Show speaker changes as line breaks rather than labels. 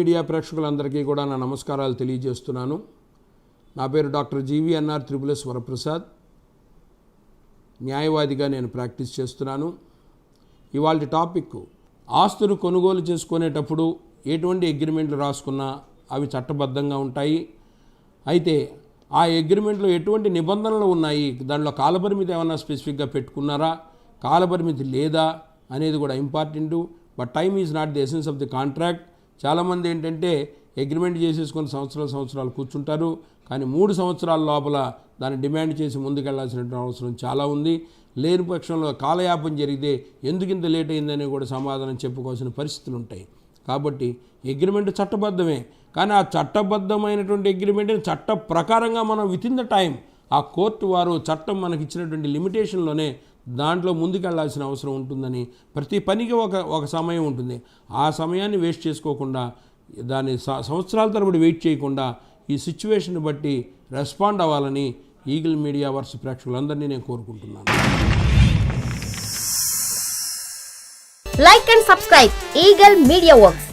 Media ప్రేక్షకులందరికీ కూడా నా నమస్కారాలు తెలియజేస్తున్నాను. నా పేరు డాక్టర్ జీవీఎన్ఆర్ త్రిపులెస్ వరప్రసాద్. న్యాయవాదిగా నేను ప్రాక్టీస్ చేస్తున్నాను. ఇవాళ టాపిక్, ఆస్తులు కొనుగోలు చేసుకునేటప్పుడు ఎటువంటి అగ్రిమెంట్లు రాసుకున్నా అవి చట్టబద్ధంగా ఉంటాయి. అయితే ఆ అగ్రిమెంట్లో ఎటువంటి నిబంధనలు ఉన్నాయి, దాంట్లో కాలపరిమితి ఏమన్నా స్పెసిఫిక్గా పెట్టుకున్నారా, కాలపరిమితి లేదా అనేది కూడా important. But time is not the essence of the contract. చాలామంది ఏంటంటే అగ్రిమెంట్ చేసేసుకొని సంవత్సరాలు కూర్చుంటారు, కానీ 3 సంవత్సరాల లోపల దాన్ని డిమాండ్ చేసి ముందుకెళ్లాల్సినటువంటి అవసరం చాలా ఉంది. లేని పక్షంలో కాలయాపన జరిగితే ఎందుకు ఇంత లేట్ అయిందని కూడా సమాధానం చెప్పుకోవాల్సిన పరిస్థితులు ఉంటాయి. కాబట్టి అగ్రిమెంట్ చట్టబద్ధమే, కానీ ఆ చట్టబద్ధమైనటువంటి అగ్రిమెంట్ని చట్ట ప్రకారంగా మనం వితిన్ ద టైం, ఆ కోర్టు వారు చట్టం మనకి ఇచ్చినటువంటి లిమిటేషన్లోనే దాంట్లో ముందుకెళ్లాల్సిన అవసరం ఉంటుందని, ప్రతి పనికి ఒక సమయం ఉంటుంది. ఆ సమయాన్ని వేస్ట్ చేసుకోకుండా, దాన్ని సంవత్సరాల తరబడి వెయిట్ చేయకుండా ఈ సిచ్యువేషన్ బట్టి రెస్పాండ్ అవ్వాలని ఈగల్ మీడియా వర్స్ ప్రేక్షకులందరినీ నేను కోరుకుంటున్నాను.
Like and subscribe Eagle Media Works.